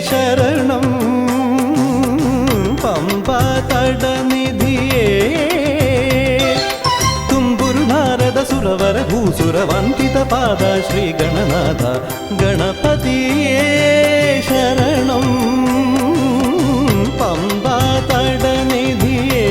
ശരണം പമ്പാ തടനിധിയേ തുമ്പുരു നാരദ സുരവര ഭൂസുര വന്ദിത പാദ ശ്രീ ഗണനാഥ ഗണപതിയേ ശരണം പമ്പാ തടനിധിയേ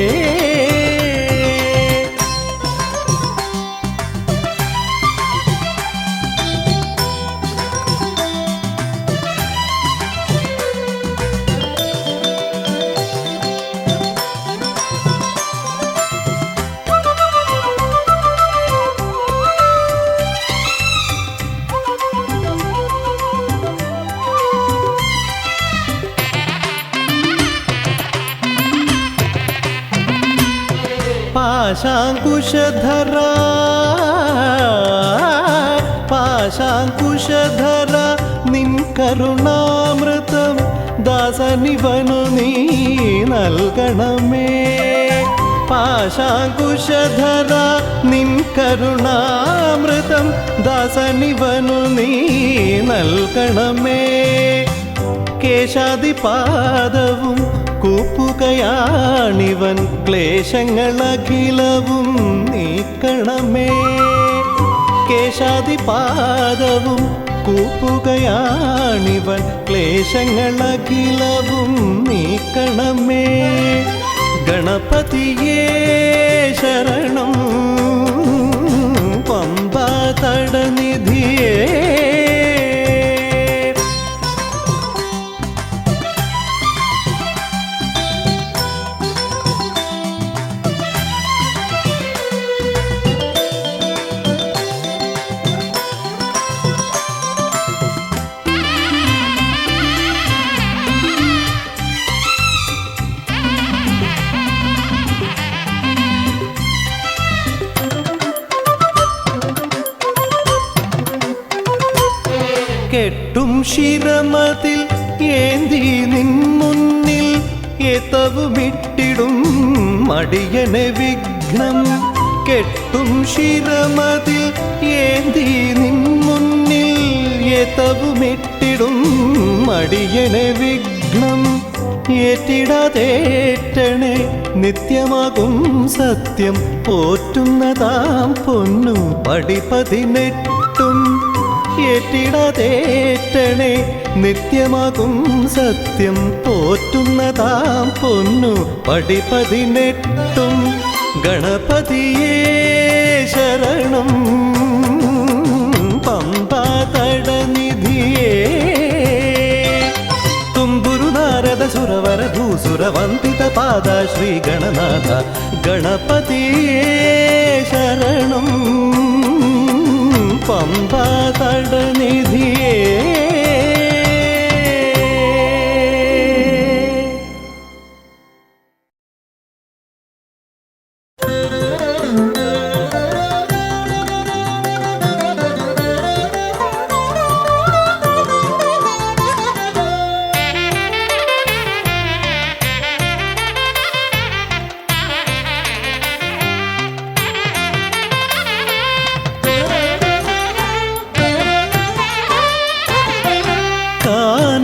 പാശാങ്കുശധരാ പാശാങ്കുശധരാ നിൻ കരുണാമൃതം ദാസനിവനു നീ നൽകണമേ പാശാങ്കുശധരാ നിൻ കരുണാമൃതം ദാസനിവനു നീ നൽകണമേ കേശാദിപാദവും കൂപ്പുകയാണിവൻ ക്ലേശങ്ങളഖിലവും നീക്കണമേ കേശാദിപാദവും കൂപ്പുകയാണിവൻ ക്ലേശങ്ങളഖിലവും നീക്കണമേ ഗണപതിയേ ശരണം പമ്പാ തടനിധിയേ കെട്ടും ശിരമതിൽ ഏന്തി നിൻ മുന്നിൽ ഏത്തവുമിട്ടിടും മടിയനെ വിഘ്നം കെട്ടും ശിരമതിൽ ഏന്തി നിൻ മുന്നിൽ ഏത്തവുമിട്ടിടും മടിയനെ വിഘ്നം ഏറ്റിടാതേറ്റണേ നിത്യമാകും സത്യം പോറ്റുന്നതാം പൊന്നു പടിപതിനെട്ടും ഏറ്റിടാതേറ്റണേ നിത്യമാകും സത്യം പോറ്റുന്നതാം പൊന്നു പടിപതിനെട്ടും ഗണപതിയേ ശരണം പമ്പാ തടനിധിയേ തുമ്പുരു നാരദ സുരവര ഭൂസുര വന്ദിത പാദ ശ്രീ ഗണനാഥ ഗണപതിയേ ശരണം പമ്പാ തടനിധിയേ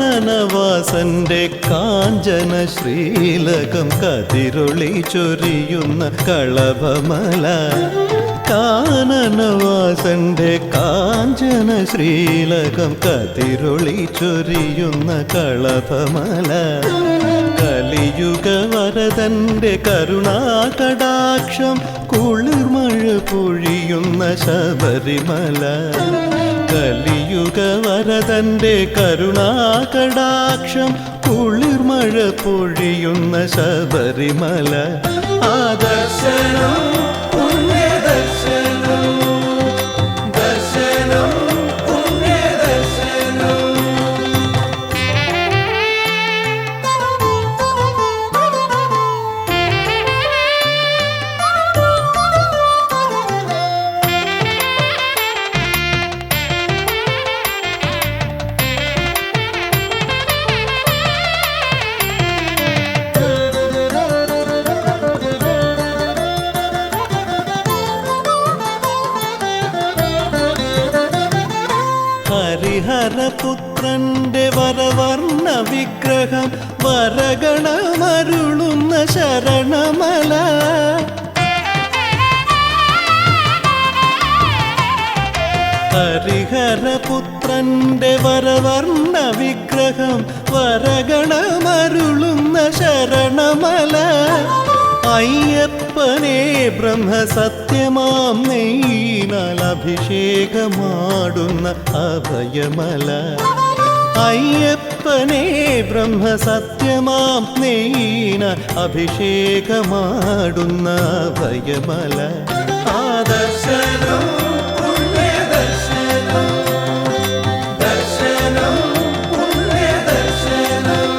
കാനനവാസന്റെ കാഞ്ചന ശ്രീലകം കതിരൊളി ചൊരിയുന്ന കളഭമല കാനനവാസന്റെ കാഞ്ചന ശ്രീലകം കതിരൊളി ചൊരിയുന്ന കളഭമല കലിയുഗ വരദന്റെ കരുണാകടാക്ഷം കുളിർമഴ പൊഴിയുന്ന ശബരിമല കലിയുഗ വരദന്റെ കരുണാകടാക്ഷം കുളിർമഴ പൊഴിയുന്ന ശബരിമല ആദർശനം പുണ്യദർശനം ദർശനം പുണ്യദർശനം ഹരിഹരപുത്രന്റെ വരവർണ്ണ വിഗ്രഹം വരഗണമരുളുന്ന ശരണമല. ഹരിഹരപുത്രന്റെ വരവർണ്ണ വിഗ്രഹം വരഗണമരുളുന്ന ശരണമല. അയ്യപ്പനെ ബ്രഹ്മസത്യമാം നെയ്യിനാൽ അഭിഷേകമാടുന്ന അഭയമല. അയ്യപ്പനെ ബ്രഹ്മസത്യമാം നെയ്യിനാൽ അഭിഷേകമാടുന്ന അഭയമല. ആദർശനം പുണ്യദർശനം, ദർശനം പുണ്യദർശനം.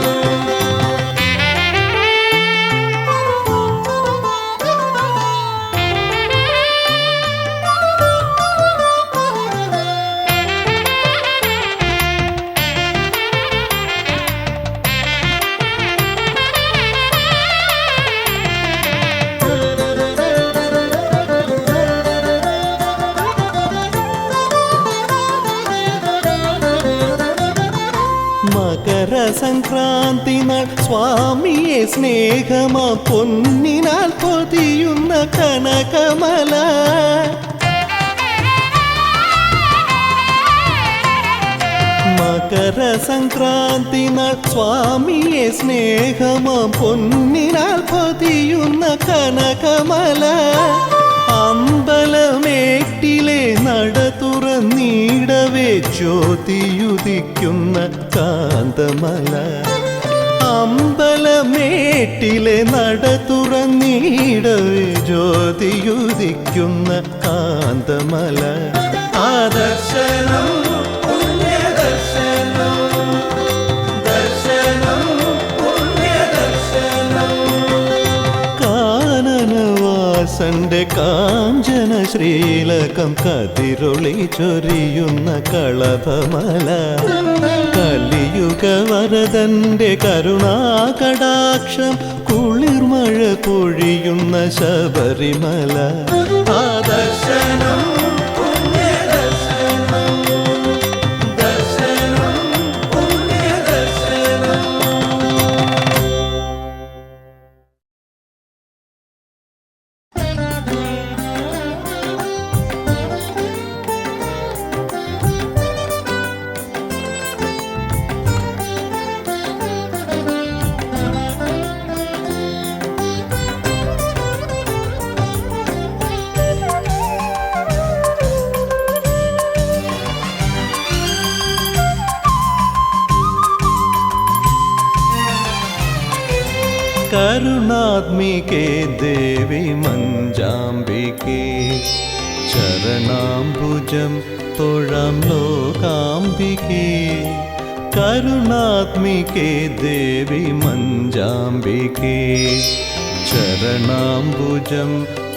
മകരസംക്രാന്തി നാൾ സ്വാമിയെ സ്നേഹമാ പൊന്നിനാൽ പൊതിയുന്ന കനകമല. മകരസംക്രാന്തി നാൾ സ്വാമിയെ സ്നേഹമാ പൊന്നിനാൽ പൊതിയുന്ന കനകമല. അമ്പലമേട്ടിലെ നട തുറന്നിടവേ ജ്യോതിയുദിക്കുന്ന കാന്തമല. അമ്പലമേട്ടിലെ നട തുറന്നിടവേ ജ്യോതിയുദിക്കുന്ന കാന്തമല. ആദർശനം പുണ്യദർശനം, ദർശനം പുണ്യദർശനം. കാനനവാസന്റെ കാഞ്ചന ശ്രീലകം കതിരൊളി ചൊരിയുന്ന കളഭമല. കലിയുഗ വരദന്റെ കരുണാകടാക്ഷം കുളിർമഴ പൊഴിയുന്ന ശബരിമല. ആദർശനം പുണ്യദർശനം, ദർശനം പുണ്യദർശനം. കരുണാത്മികേ ദേവി മഞ്ജാംബികേ, ചരണാംബുജം തൊഴാം ലോകാംബികേ. കരുണാത്മികേ ദേവി മഞ്ജാംബികേ, ചരണാംബുജം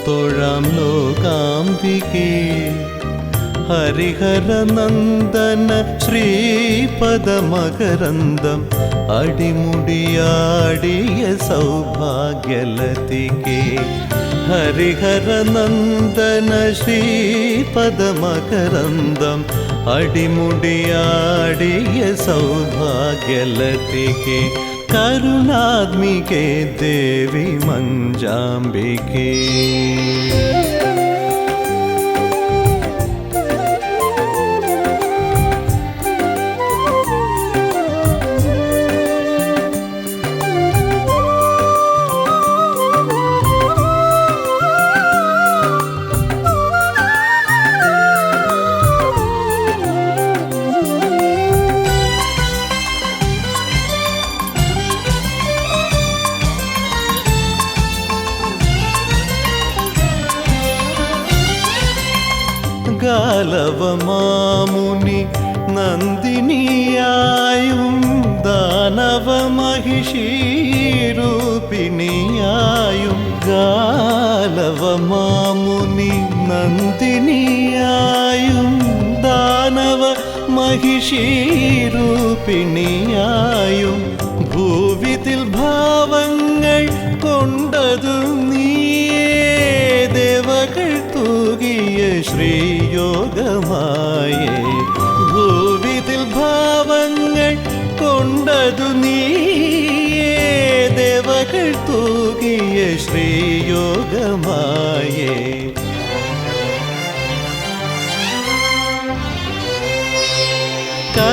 തൊഴാം ലോകാംബികേ. ഹരിഹരനന്ദന ശ്രീപദമകരന്ദം അടിമുടിയാടിയ സൗഭാഗ്യലതികേ. ഹരിഹരനന്ദന ശ്രീപദമകരന്ദം അടിമുടിയാടിയ സൗഭാഗ്യലതികേ. കരുണാത്മികേ ദേവി മഞ്ജാംബികേ. ഗാലവമാമുനി നന്ദിനിയായും ദാനവമഹിഷീരൂപിണിയായും. ഗാലവമാമുനി നന്ദിനിയായും ദാനവ മഹിഷീരൂപിണിയായും. ഭൂവിതിൽ ഭാവങ്ങൾ കൊണ്ടതു നീയേ, ദേവകൾ തൂകിയ ശ്രീയോഗമായേ. ഭൂവിതിൽ ഭാവങ്ങൾ കൊണ്ടതു നീയേ ദേവകൾ തൂകിയ ശ്രീയോഗമായേ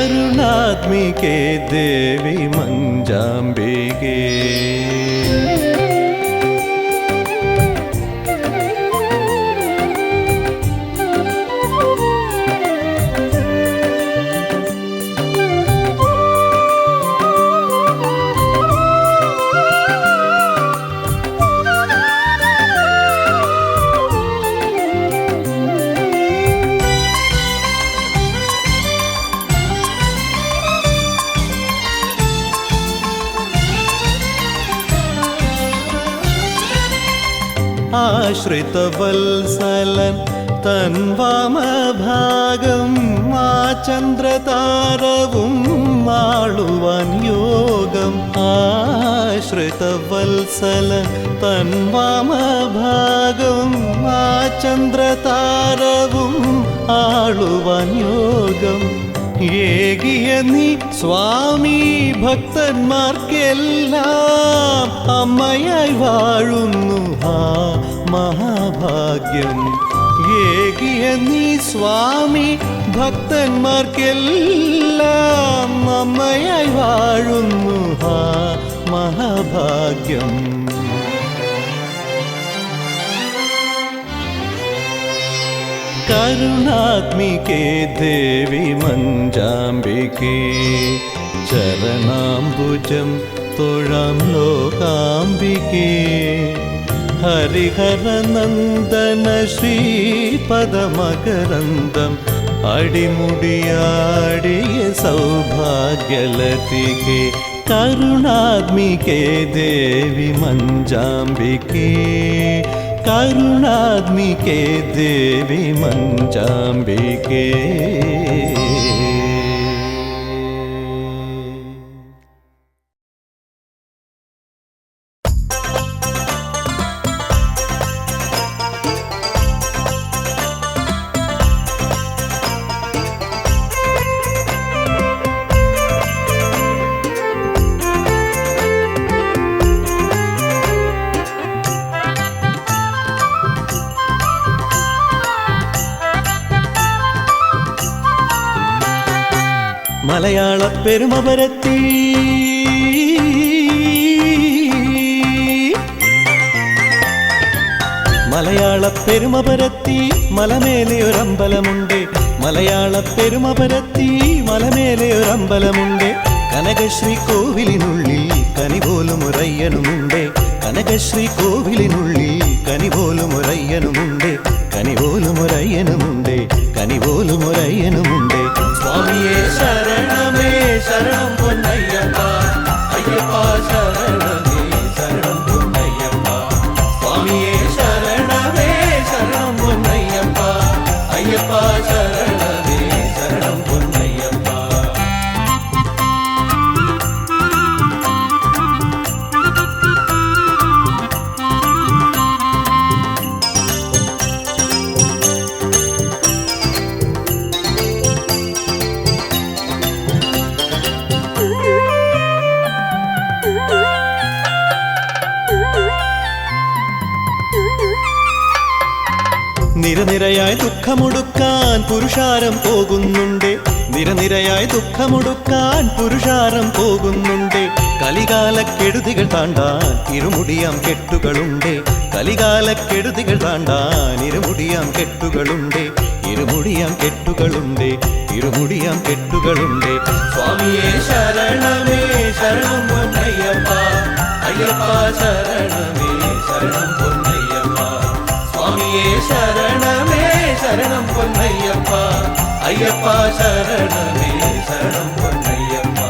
കരുണാത്മികേ ദേവി മഞ്ചാംബികേ ആശ്രിതവത്സലൻ തൻവാമഭാഗം ആ ചന്ദ്രതാരവും ആളുവാൻ യോഗം ആശ്രിതവത്സലൻ തൻവാമഭാഗം ആ ചന്ദ്രതാരവും ആളുവാൻ യോഗം ഏകിയ നീ സ്വാമി ഭക്തന്മാർക്കെല്ലാം അമ്മയായി വാഴുന്നു ആ മഹാഭാഗ്യം ഏകിയ നീ സ്വാമി ഭക്തന്മാർക്കെല്ലാം അമ്മയായി വാഴുന്നു ആ മഹാഭാഗ്യം കരുണാത്മികേ ദേവി മഞ്ചാംബികേ ചരണാംബുജം തൊഴാം ലോകാംബികേ ഹരിഹരനന്ദന ശ്രീപദമകരന്ദം അടിമുടിയാടിയ സൗഭാഗ്യലതികേ കരുണാത്മികേ ദേവി മഞ്ചാംബികേ കരുണാത്മികേ ദേവി മഞ്ചാംബികേ മലയാള പെരുമ പരത്തി മലയാള പെരുമ പരത്തി മലമേലെ ഒരമ്പലമുണ്ട് മലയാള പെരുമ പരത്തി മലമേലെ ഒരമ്പലമുണ്ട് കനകശ്രീ കോവിലിനുള്ളിൽ കനി പോലും ഒരയ്യനുമുണ്ട് കനകശ്രീ കോവിലിനുള്ളിൽ കനി പോലും ഒരയ്യനുമുണ്ട് കനി പോലും ഒരയ്യനുമുണ്ട് കനി പോലും ഒരയ്യനുമുണ്ട് സ്വാമിയേ ശരണമേ ശരണം പൊന്നയ്യപ്പ അയ്യപ്പ ശരണമേ ശരണം പൊന്നയ്യപ്പ സ്വാമിയേ ശരണമേ ശരണം പൊന്നയ്യപ്പ അയ്യപ്പ ശരണമേ ശരണം പൊന്നയ്യപ്പ നിരനിരയായി ദുഃഖമൊടുക്കാൻ പുരുഷാരം പോകുന്നുണ്ട് നിരനിരയായി ദുഃഖമൊടുക്കാൻ പുരുഷാരം പോകുന്നുണ്ട് കലികാലക്കെടുതികൾ താണ്ടാൻ ഇരുമുടിയാം കെട്ടുകളുണ്ട് കലികാലക്കെടുതികൾ താണ്ടാൻ ഇരുമുടിയാം കെട്ടുകളുണ്ട് ഇരുമുടിയാം കെട്ടുകളുണ്ട് ഇരുമുടിയാം കെട്ടുകളുണ്ട് സ്വാമിയേ ശരണമേ ശരണം പൊന്നയ്യപ്പ അയ്യപ്പ ശരണമേ ശരണം പൊന്നയ്യപ്പ സ്വാമിയേ ശരണമേ ശരണം പൊന്നയ്യപ്പ അയ്യപ്പ ശരണമേ ശരണം പൊന്നയ്യപ്പ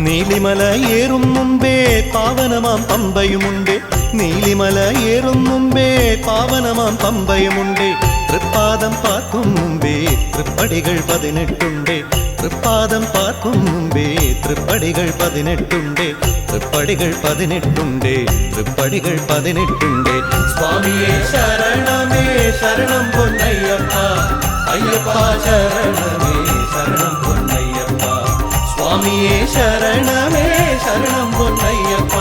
നീലിമല ഏറും മുമ്പേ പാവനമാം പമ്പയുമുണ്ട് നീലിമല ഏറും മുമ്പേ പാവനമാം പമ്പയുമുണ്ടേ തൃപ്പാദം പാർക്കും മുമ്പേ തൃപ്പടികൾ 18 തൃപ്പാദം പാർക്കും മുമ്പേ തൃപ്പടികൾ 18 തൃപ്പടികൾ 18 തൃപ്പടികൾ 18 സ്വാമിയേ ശരണമേ ശരണം പൊന്നയ്യപ്പ അയ്യപ്പ ശരണമേ ശരണം പൊന്നയ്യപ്പ സ്വാമിയേ ശരണമേ ശരണം പൊന്നയ്യപ്പ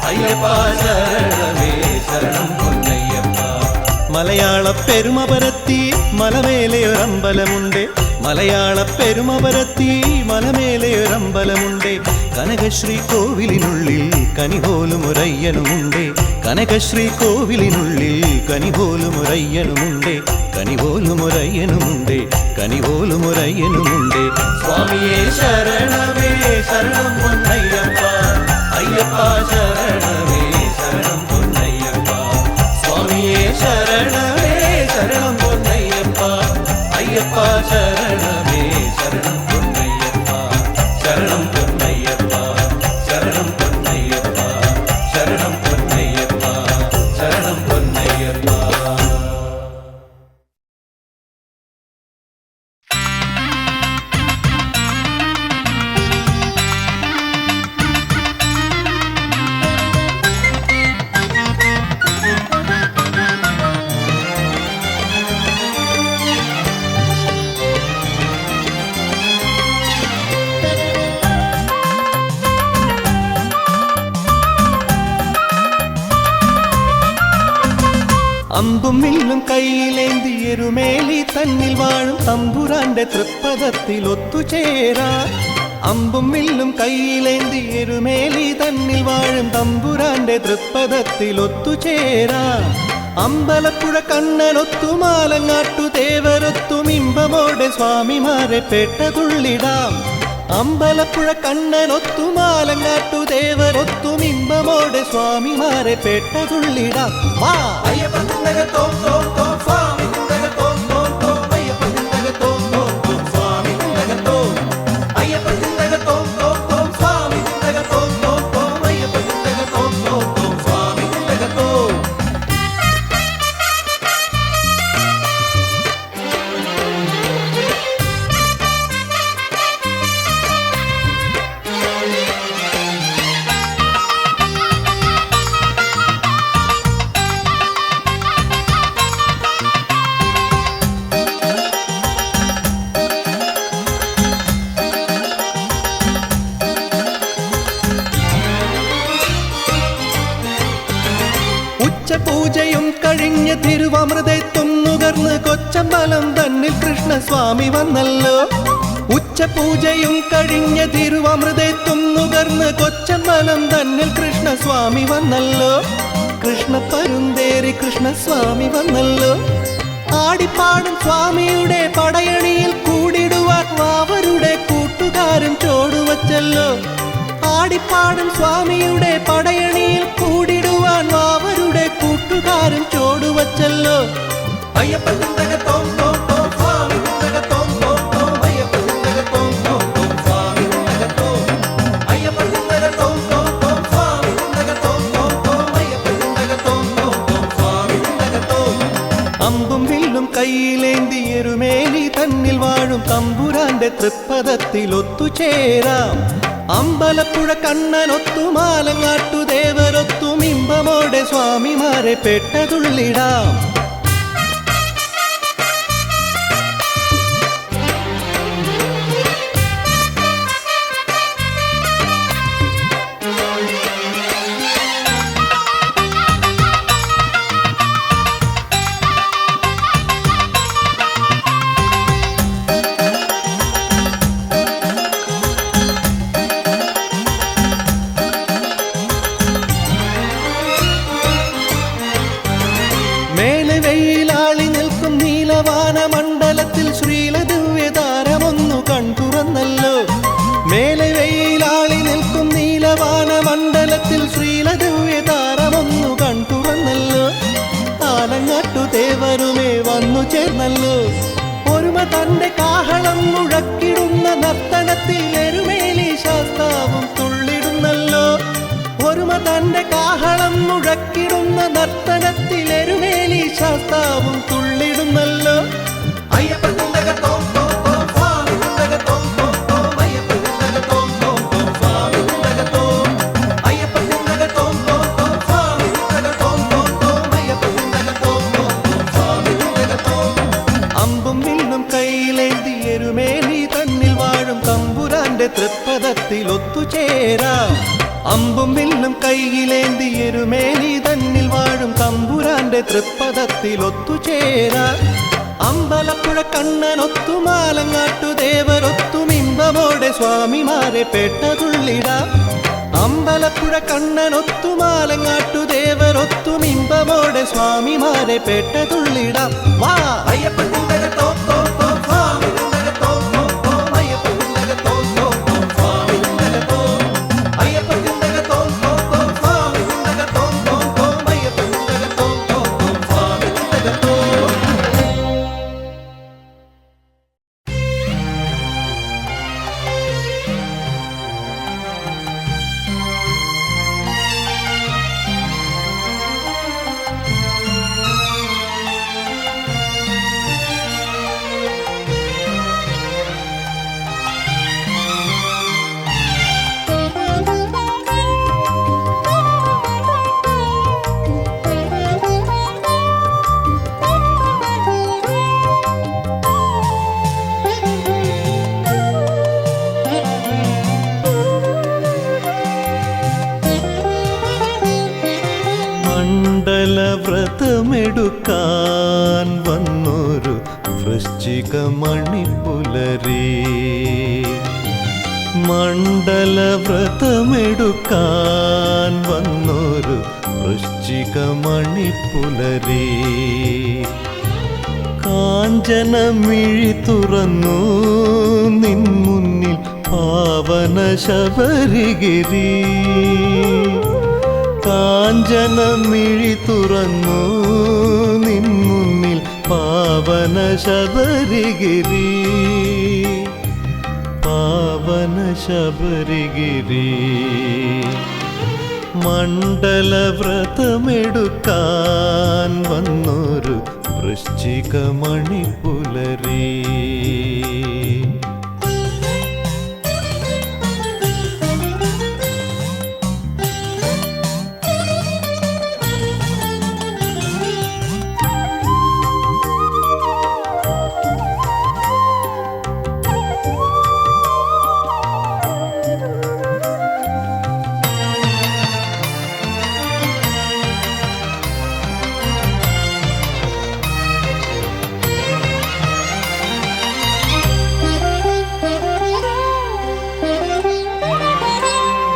അയ്യപ്പ ശരണമേ ശരണം പൊന്നയ്യപ്പ മലയാള പെരുമ പരത്തി മലമേലെ ഒരമ്പലമുണ്ട് മലയാള പെരുമ പരത്തി മലമേലെ ഒരമ്പലമുണ്ട് കനകശ്രീ കോവിലിനുള്ളിൽ കനിപോലും ഒരയ്യനുമുണ്ട് കനകശ്രീ കോവിലിനുള്ളിൽ കനിപോലും ഒരയ്യനുമുണ്ട് കനിപോലും ഒരയ്യനുമുണ്ട് കനിപോലും ഒരയ്യനുമുണ്ട് സ്വാമിയേ ശരണമേ ശരണം പൊന്നയ്യപ്പ അയ്യപ്പ ശരണമേ ശരണം പൊന്നയ്യപ്പ സ്വാമിയേ ശരണമേ ശരണം പൊന്നയ്യപ്പ അയ്യപ്പ ശരണമേ ശരണം പൊന്നയ്യപ്പ ശരണം പൊന്നയ്യപ്പ ശരണം പൊന്നയ്യപ്പ ശരണം പൊന്നയ്യപ്പ ശരണം പൊന്നയ്യപ്പ അമ്പും വില്ലും കയ്യിലേന്തി എരുമേലി തന്നിൽ വാഴും തമ്പുരാന്റെ തൃപ്പദത്തിൽ ഒത്തുചേരാ അമ്പും വില്ലും കയ്യിലേന്തി എരുമേലി തന്നിൽ വാഴും തമ്പുരാന്റെ തൃപ്പദത്തിൽ ഒത്തുചേരാ അമ്പലപ്പുഴ കണ്ണനൊത്തും ആലങ്ങാട്ടു ദേവരൊത്തും ഇമ്പമോടെ സ്വാമിമാരെ പെട്ടതുള്ളിടാം അമ്പലപ്പുഴ കണ്ണനൊത്തും ആലങ്ങാട്ടു ദേവരൊത്തും ഇമ്പമോടെ സ്വാമിമാരെ പെട്ടതുള്ളിടാം വാ പൂജയും കഴിഞ്ഞ് തിരുവമൃതത്വം നുകർന്ന് കൊച്ചമ്പലം തന്നിൽ കൃഷ്ണസ്വാമി വന്നല്ലോ ഉച്ചപൂജയും കഴിഞ്ഞ് തിരുവമൃതത്വം നുകർന്ന് കൊച്ചമ്പലം തന്നിൽ കൃഷ്ണസ്വാമി വന്നല്ലോ കൃഷ്ണപ്പരുന്തേരി കൃഷ്ണസ്വാമി വന്നല്ലോ ആടിപ്പാടും സ്വാമിയുടെ പടയണിയിൽ കൂടിടുവാൻ അവരുടെ കൂട്ടുകാരൻ ചോടുവച്ചല്ലോ ആടിപ്പാടും സ്വാമിയുടെ പടയണിയിൽ കൂടിടുവാൻ അവരുടെ കൂട്ടുകാരൻ ചോടുവച്ചല്ലോ അമ്പും വില്ലും കയ്യിലേന്തി എരുമേലി തന്നിൽ വാഴും തമ്പുരാന്റെ തൃപ്പദത്തിൽ ഒത്തുചേരാം അമ്പലപ്പുഴ കണ്ണനൊത്തും ആലങ്ങാട്ടു ദേവരൊത്തും ഇമ്പമോടെ സ്വാമിമാരെ പെട്ടതുള്ളിടാം മണ്ഡലത്തിൽ ശ്രീലദിവ്യതാരമൊന്നു കൺതുറന്നല്ലോ മേലെ വെയിലാളി നിൽക്കും നീലവാന മണ്ഡലത്തിൽ ശ്രീലദിവ്യതാരമൊന്നു കൺതുറന്നല്ലോ ആലങ്ങാട്ടു ദേവരുമേ വന്നു ചേർന്നല്ലോ ഒരുമ തന്റെ കാഹളം മുഴക്കിടുന്ന നർത്തനത്തിൽ എരുമേലി ശാസ്താവും തുള്ളിടുന്നല്ലോ ഒരു ഒരുമ തന്റെ കാഹളം മുഴക്കിടുന്ന നർത്തനത്തിലെരുമേലി ശാസ്താവും തുള്ളിടുന്നല്ലോ. അയ്യപ്പ തുണ്ടക തോം തോം തോം സ്വാമി തുണ്ടക തോം തോം തോം അയ്യപ്പ തുണ്ടക തോം തോം തോം സ്വാമി തുണ്ടക തോം അയ്യപ്പ തുണ്ടക തോം തോം തോം സ്വാമി തുണ്ടക തോം തോം തോം അയ്യപ്പ തുണ്ടക തോം തോം തോം സ്വാമി തുണ്ടക തോം. അമ്പും വില്ലും കയ്യിലേന്തി എരുമേലി തന്നിൽ വാഴും തമ്പുരാന്റെ തൃപ്പദത്തിൽ ഒത്തുചേരാം. അമ്പും വില്ലും കയ്യിലേന്തി എരുമേലി തന്നിൽ വാഴും തമ്പുരാന്റെ തൃപ്പദത്തിൽ ഒത്തുചേരാം. അമ്പലപ്പുഴ കണ്ണനൊത്തു മാലങ്ങാട്ടു ദേവരൊത്തും ഇമ്പമോടെ സ്വാമിമാരെ പേട്ടതുള്ളിടാം. അമ്പലപ്പുഴ കണ്ണനൊത്തു മാലങ്ങാട്ടു ദേവരൊത്തും ഇമ്പമോടെ സ്വാമിമാരെ പേട്ടതുള്ളിടാം. വാ അയ്യപ്പ തുണ്ടക തോം തോം തോം സ്വാമി തുണ്ടക തോം തോം തോം അയ്യപ്പ തുണ്ടക തോം തോം തോം സ്വാമി തുണ്ടക തോം അയ്യപ്പ തുണ്ടക തോം തോം തോം സ്വാമി തുണ്ടക തോം തോം തോം അയ്യപ്പ തുണ്ടക തോം തോം തോം സ്വാമി തുണ്ടക തോം. മണ്ഡലവ്രതമെടുക്കാൻ വന്നൊരു വൃശ്ചിക മണിപ്പുലരി. മണ്ഡലവ്രതമെടുക്കാൻ വന്നൊരു വൃശ്ചിക മണിപ്പുലരി. കാഞ്ചനമിഴി തുറന്നു നിൻ മുന്നിൽ പാവന ശബരിഗിരി. കാഞ്ചനമിഴി തുറന്നു നിൻ മുന്നിൽ പാവന ശബരിഗിരി. പാവന ശബരിഗിരി. മണ്ഡലവ്രതമെടുക്കാൻ വന്നൊരു വൃശ്ചിക മണിപ്പുലരി.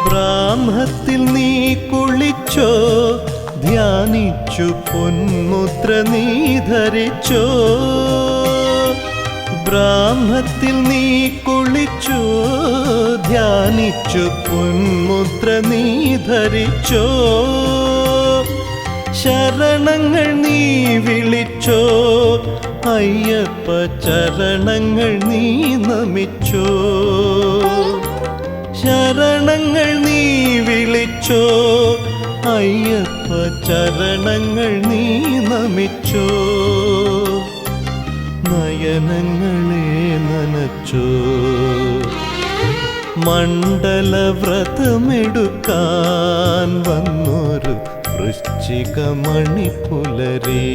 ബ്രാഹ്മത്തിൽ നീ കുളിച്ചോ, ധ്യാനിച്ചു പൊന്മുദ്ര നീ ധരിച്ചോ. ബ്രാഹ്മത്തിൽ നീ കുളിച്ചോ, ധ്യാനിച്ചു പൊന്മുദ്ര നീ ധരിച്ചോ. ശരണങ്ങൾ നീ വിളിച്ചോ, അയ്യപ്പ ചരണങ്ങൾ നീ നമിച്ചോ. ശരണങ്ങൾ നീ വിളിച്ചോ, അയ്യപ്പ ചരണങ്ങൾ നീ നമിച്ചോ. നയനങ്ങളെ നനച്ചോ. മണ്ഡലവ്രതമെടുക്കാൻ വന്നൊരു വൃശ്ചിക മണിപ്പുലരി.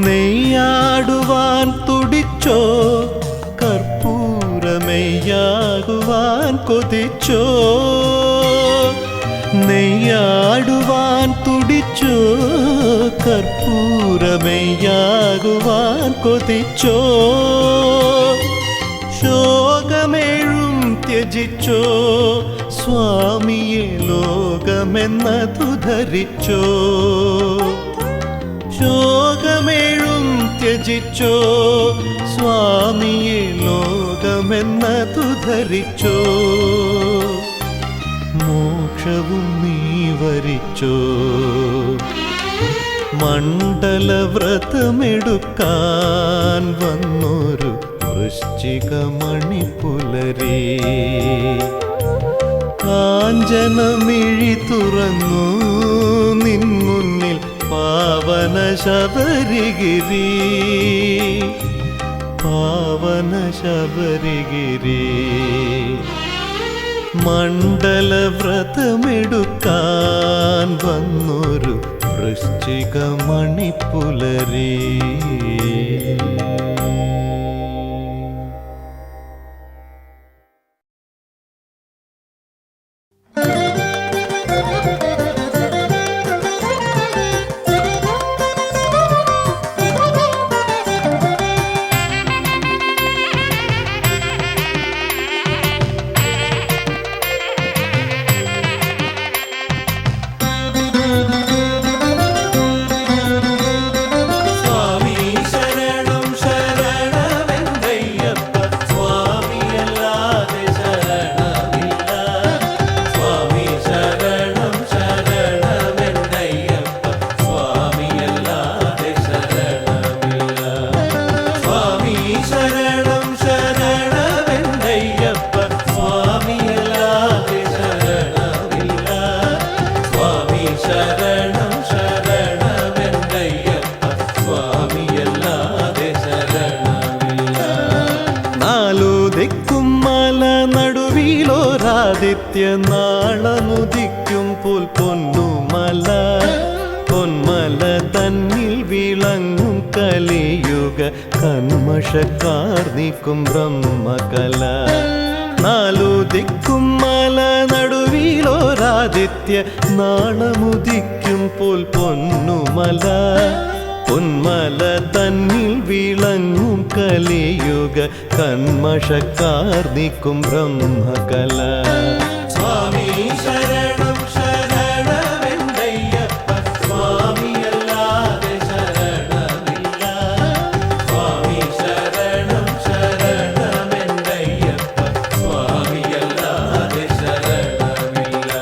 നെയ്യാടുവാൻ തുടിച്ചോ, കർപ്പൂരമെയ്യാകുവാൻ കൊതിച്ചോ. നെയ്യാടുവാൻ തുടിച്ചോ, കർപ്പൂരമെയ്യാകുവാൻ കൊതിച്ചോ. ശോകം ശോകമേഴും ത്യജിച്ചോ സ്വാമിയെ ലോകമെന്നതു ധരിച്ചോ ശോകമേഴും ത്യജിച്ചോ സ്വാമിയെ ലോകമെന്നതു ധരിച്ചോ മോക്ഷവും നീ വരിച്ചോ മണ്ഡലവ്രതമെടുക്കാൻ വന്നൊരു വൃശ്ചികമണിപ്പുലരി കാഞ്ചനമിഴി തുറന്നു നിൻ മുന്നിൽ പാവന ശബരിഗിരി പാവന ശബരിഗിരി മണ്ഡലവ്രതമെടുക്കാൻ വന്നൊരു വൃശ്ചികമണിപ്പുലരി നാളമുദിക്കും പോൽ പൊന്നുമല പൊന്മല തന്നിൽ വിളങ്ങും കലിയുഗ കന്മഷക്കാർ നീക്കും ബ്രഹ്മകല നാലുദിക്കും മല നടുവിലോരാദിത്യ നാളമുദിക്കും പോൽ പൊന്നുമല പൊന്മല തന്നിൽ വിളങ്ങും കലിയുഗ കന്മഷക്കാർ നീക്കും ബ്രഹ്മകല സ്വാമി ശരണം ശരണമെന്തയ്യപ്പ സ്വാമിയല്ലാതെ ശരണമില്ല സ്വാമി ശരണം ശരണമെന്തയ്യപ്പ സ്വാമിയല്ലാതെ ശരണമില്ല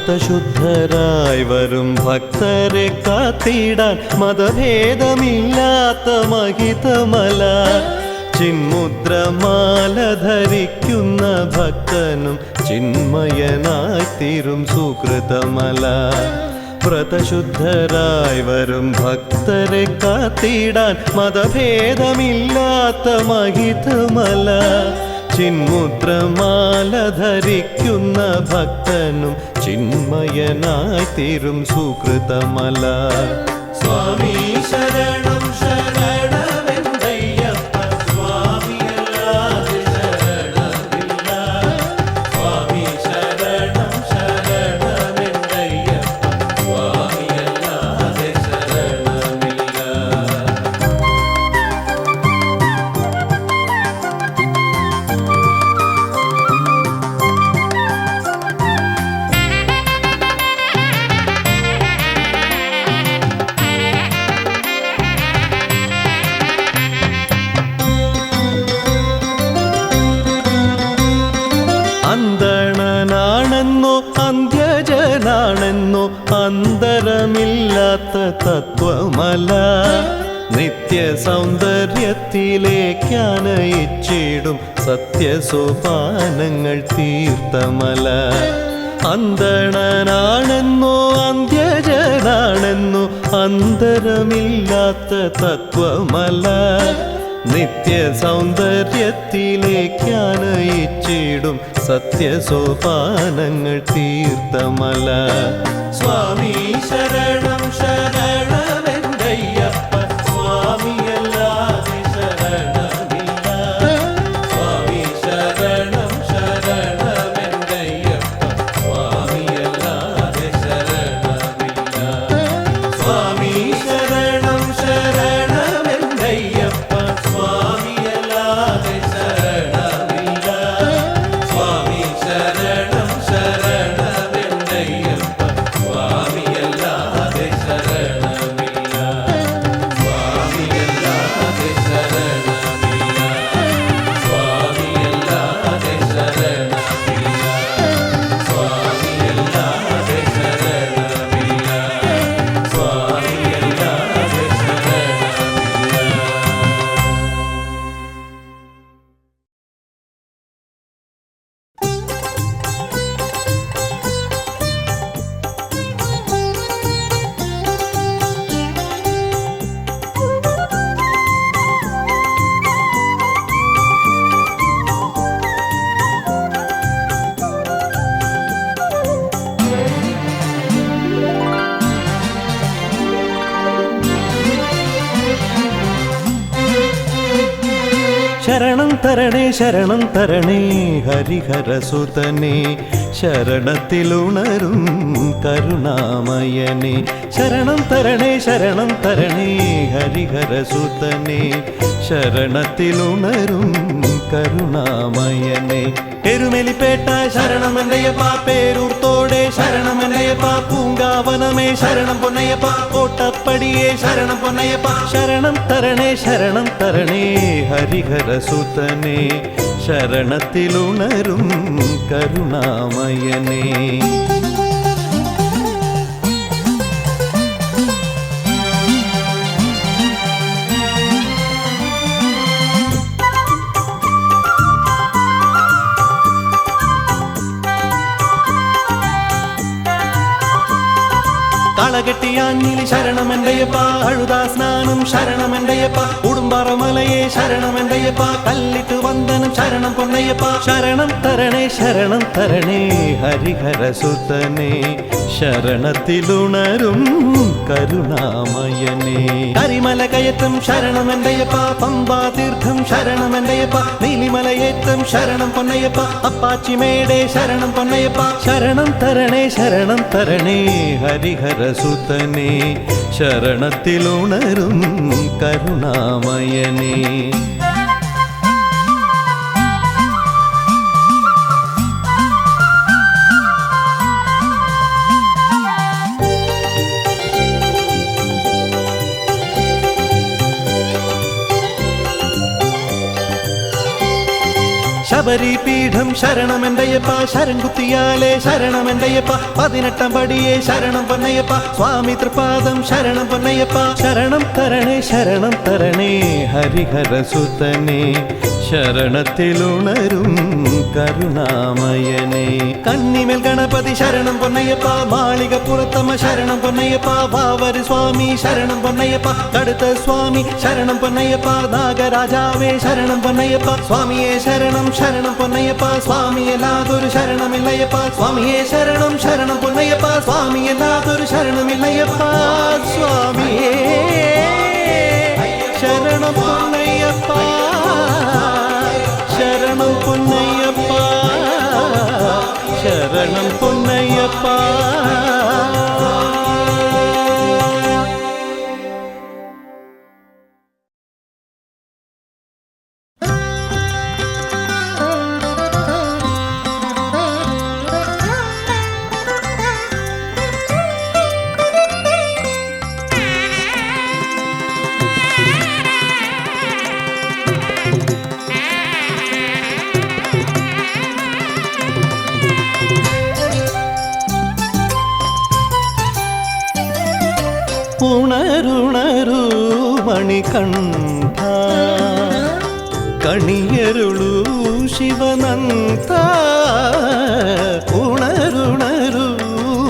വ്രതശുദ്ധരായി വരും ഭക്തരെ കാത്തിടാൻ മതഭേദമില്ലാത്ത മഹിതമല ചിന്മുദ്രമാല ധരിക്കുന്ന ഭക്തനും ചിന്മയനായി തീരും സുകൃതമല വ്രതശുദ്ധരായി വരും ഭക്തരെ കാത്തിടാൻ മതഭേദമില്ലാത്ത മഹിതമല ചിന്മുദ്രമാല ധരിക്കുന്ന ഭക്തനും ചിന്മയനായി തീരും സുകൃതമല സ്വാമി ശരണം ശരണമെന്തയ്യപ്പ സ്വാമിയല്ലാതെ ശരണമില്ല സ്വാമി ശരണം ശരണമെന്തയ്യപ്പ സ്വാമിയല്ലാതെ ശരണമില്ല അന്തണനാണെന്നോ അന്ത്യജനാണെന്നോ അന്തരമില്ലാത്ത തത്വമല നിത്യ സൗന്ദര്യത്തിലേക്കാനയിച്ചിടും സത്യസോപാനങ്ങൾ തീർത്തമല അന്തണനാണെന്നോ അന്ത്യജനാണെന്നോ അന്തരമില്ലാത്ത തത്വമല നിത്യ സൗന്ദര്യത്തിലേക്കാനയിച്ചിടും സത്യസോപാനങ്ങൾ തീർത്തമല സ്വാമി ശരണം ശരണമെന്തയ്യപ്പ ശരണം തരണേ ഹരിഹരസുതനേ ശരണത്തിലുണരും കരുണാമയനേ ശരണം തരണേ ഹരിഹരസുതനേ ശരണത്തിലുണരും കരുണാമയനേ എരുമേലിപ്പേട്ട ശരണമെന്നയ്യപ്പ പേരൂർത്തോടെ ശരണമെന്നയ്യപ്പ പൂങ്കാവനമേ ശരണം പൊന്നയ്യപ്പ കോട്ടപ്പടിയേ ശരണം പൊന്നയ്യപ്പ ശരണം തരണേ ഹരിഹരസുതനേ ശരണത്തിലുണരും കരുണാമയനേ കളകെട്ടിയാഞ്ഞിലി ശരണമെന്തയ്യപ്പ അഴുതാ സ്നാനം ശരണമെന്തയ്യപ്പ ഉടുമ്പാറമലയെ ശരണമെന്തയ്യപ്പ കല്ലിട്ട് വന്ദനം ശരണം പൊന്നയ്യപ്പ ശരണം തരണേ ഹരിഹരസുതനേ ശരണത്തിലുണരും കരുണാമയനേ കരിമല കയറ്റം ശരണമെന്തയ്യപ്പ പമ്പാ തീർത്ഥം ശരണമെന്തയ്യപ്പ നീലിമലയേറ്റം ശരണം പൊന്നയ്യപ്പ അപ്പാച്ചിമേടെ ശരണം പൊന്നയ്യപ്പ ശരണം തരണേ ഹരിഹരസുതനേ ശരണത്തിലുണരും കരുണാമയനേ ശബരിപീഠം ശരണമെന്തയ്യപ്പ ശരംകുത്തിയാലേ ശരണമെന്തയ്യപ്പ 18 പടിയേ ശരണം പൊന്നയ്യപ്പ സ്വാമി തൃപാദം ശരണം പൊന്നയ്യപ്പ ശരണം തരണേ ഹരിഹരസുതനേ ശരണത്തിലുണരും കരുണാമയനേ കന്നിമേൽ ഗണപതി ശരണം പൊന്നയ്യപ്പ മാളികപ്പുറത്തമ്മ ശരണം പൊന്നയ്യപ്പ വാവര് സ്വാമി ശരണം പൊന്നയ്യപ്പ കടുത്ത സ്വാമി ശരണം പൊന്നയ്യപ്പ നാഗരാജാവേ ശരണം പൊന്നയ്യപ്പ സ്വാമിയെ ശരണം പൊന്നയ്യപ്പ സ്വാമിയല്ലാതൊരു ശരണമില്ലയ്യപ്പ സ്വാമിയെ ശരണം പൊന്നയ്യപ്പ സ്വാമിയല്ലാതൊരു ശരണമില്ലയ്യപ്പ സ്വാമിയേ ശരണം പൊന്നയ്യപ്പ ശരണം പൊന്നയ്യപ്പ ശരണം പൊന്നയ്യപ്പ ഉണരുണരു മണികണ്ഠ കണിയരുളു ശിവനന്ദ ഉണരുണരു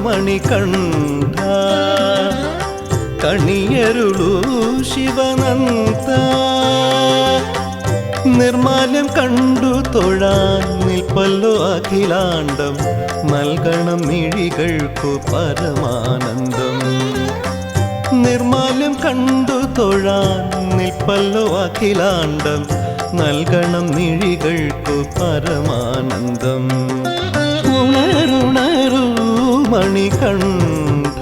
മണികണ്ഠ കണിയരുളു ശിവനന്ദ നിർമാല്യം കണ്ടു തൊഴാൻ നിൽപ്പല്ലോ അഖിലാണ്ടം നൽകണം മിഴികൾക്കു പരമാനന്ദം നിർമാല്യം കണ്ടു തൊഴാൻ നിൽപ്പല്ലോ അഖിലാണ്ടം നൽകണം മിഴികൾക്കു പരമാനന്ദം ഉണരുണരു മണികണ്ഠ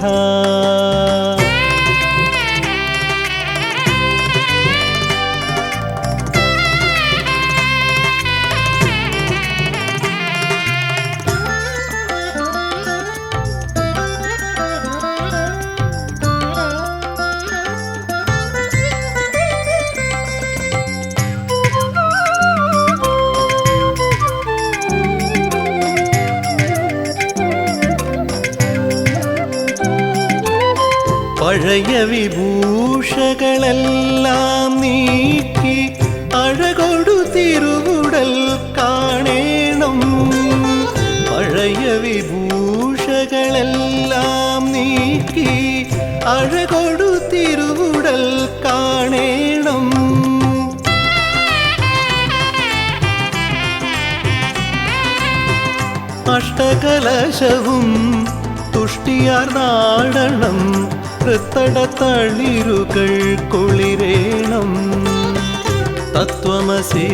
പഴയ വിഭൂഷകളെല്ലാം നീക്കി അഴകൊടു തിരുവുടൽ കാണേണം പഴയ വിഭൂഷകളെല്ലാം നീക്കി അഴകൊടു തിരുവുടൽ കാണേണം അഷ്ടകലശവും തുഷ്ടിയാർന്നാടണം തൃത്തട തളിരുകൾ കുളിരേണം തത്വമസി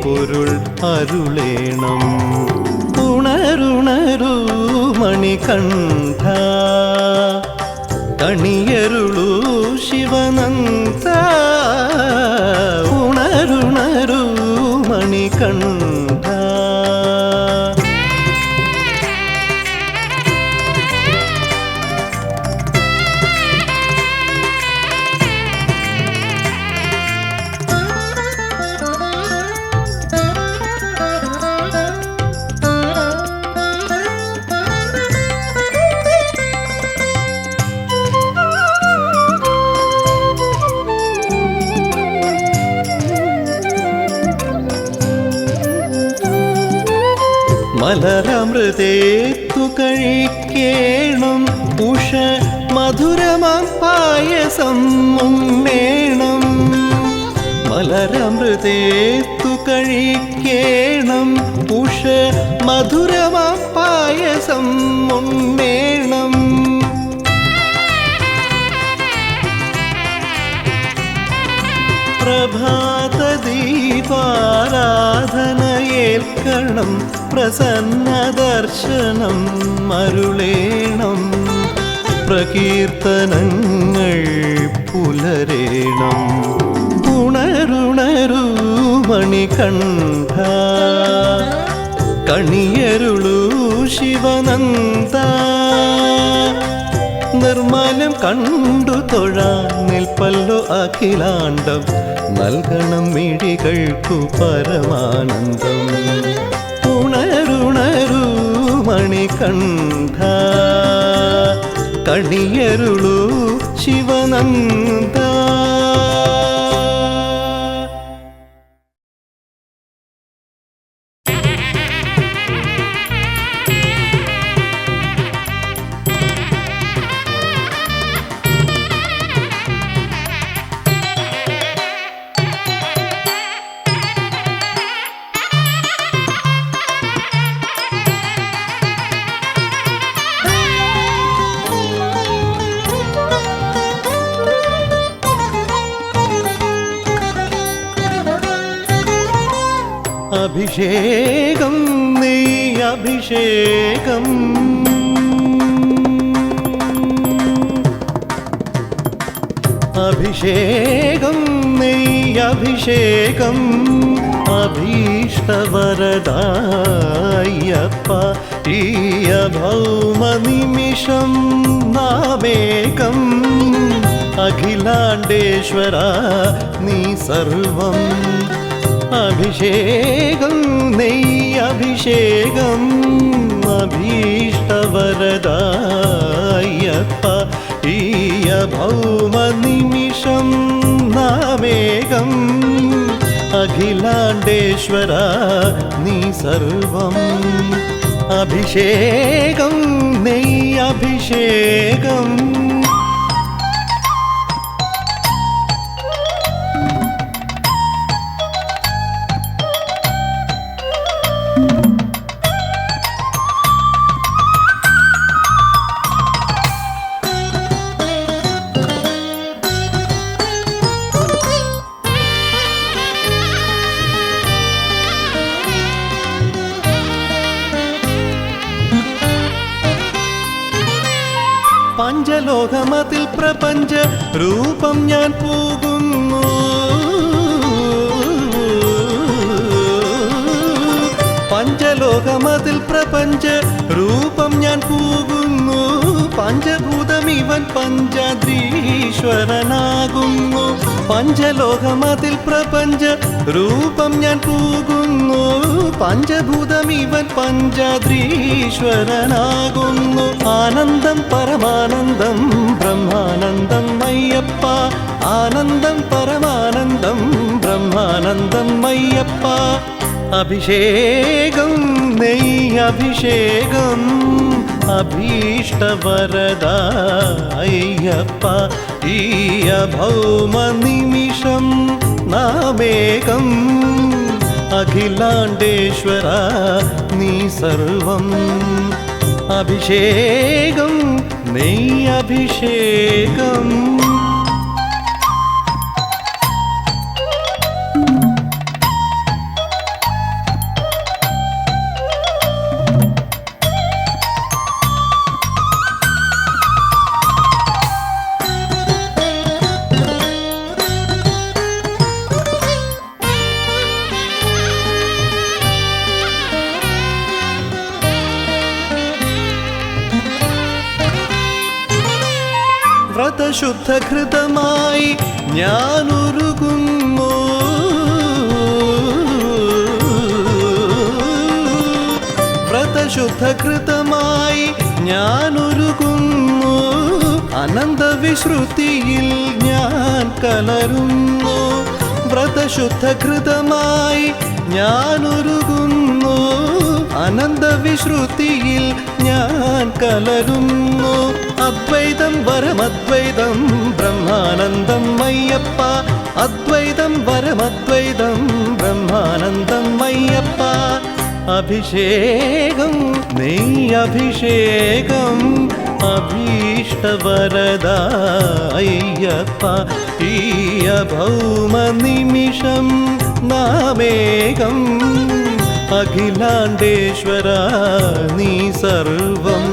പൊരുൾ അരുളേണം. ഉണരുണരു മണികണ്ഠ കണിയരുളു ശിവനന്ദ. ഉണരുണരു മണികണ്ഠ. മലരമൃതേത്തു കഴിക്കേണം ഉഷ മധുരമാം പായസം ഉണ്ണേണം. മലരമൃതേത്തു കഴിക്കേണം ഉഷ മധുരമാം പായസം ഉണ്ണേണം. പ്രഭാത ദീപാരാധനയേൽക്കണം. പ്രസന്ന ദർശനം അരുളേണം. പ്രകീർത്തനങ്ങൾ പുലരേണം. ഉണരുണരു മണികണ്ഠ കണിയരുളു ശിവനന്ദ. നിർമ്മലം കണ്ടു തൊഴാൻ നിൽപ്പല്ലോ അഖിലാണ്ടം. നൽകണം മിഴികൾക്കു പരമാനന്ദം. ഉണരുണരു മണികണ്ഠ കണിയരുളു ശിവനന്ദ. അഭിഷേകം നീ അഭിഷേകം. അഭിഷേകം നീ അഭിഷേകം. അഭീഷ്ടവരദായപ്പ ഈ ഭൗമ നിമിഷം നാമേകം. അഖിലാണ്ടേശ്വര നീ സർവം. അഭിഷേകം നെയ് അഭിഷേകം. അഭീഷ്ടവരദായപ്പ ഈ ഭൗമ നിമിഷം നാമേകം. അഖിലാണ്ടേശ്വര നീ സർവം. അഭിഷേകം നെയ് അഭിഷേകം. പഞ്ചലോകമതിൽ പ്രപഞ്ച രൂപം ഞാൻ പോകുന്നു. പഞ്ചലോകമതിൽ പ്രപഞ്ച രൂപം ഞാൻ പോകുന്നു. പഞ്ചഭൂതമിവൻ പഞ്ചാദ്രീശ്വരനാകുന്നു. പഞ്ചലോകമതിൽ പ്രപഞ്ച രൂപം ഞാൻ പോകുന്നു. പഞ്ചഭൂതമിവൻ പഞ്ചാദ്രീശ്വരനാകുന്നു. ആനന്ദം പരമാനന്ദം ബ്രഹ്മാനന്ദം അയ്യപ്പ. ആനന്ദം പരമാനന്ദം ബ്രഹ്മാനന്ദം അയ്യപ്പ. അഭിഷേകം നെയ് അഭിഷേകം. അഭീഷ്ടവരദായപ്പ ഈ ഭൗമ നിമിഷം നാമേകം. അഖിലാണ്ടേശ്വര നീ സർവം. അഭിഷേകം നെയ് അഭിഷേകം. വ്രതശുദ്ധഘൃതമായി ഞാനൊരുകുന്നു. വ്രതശുദ്ധഘൃതമായി ഞാനൊരുകുന്നു. അനന്തവിശ്രുതിയിൽ ഞാൻ കലരുന്നു. വ്രതശുദ്ധഘൃതമായി ഞാനൊരുകുന്നു. അനന്തവിശ്രുതിയിൽ ഞാൻ കലരുന്നു. അദ്വൈതം വരമദ്വൈതം ബ്രഹ്മാനന്ദം അയ്യപ്പ. അദ്വൈതം വരമദ്വൈതം ബ്രഹ്മാനന്ദം അയ്യപ്പ. അഭിഷേകം നെയ് അഭിഷേകം അഭീഷ്ടവരദ അയ്യപ്പ. ഈ ഭൗമ നിമിഷം നാമേകം അഖിലാണ്ടേശ്വര നീ സർവം.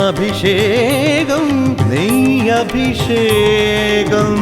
അഭിഷേകം നെയ് അഭിഷേകം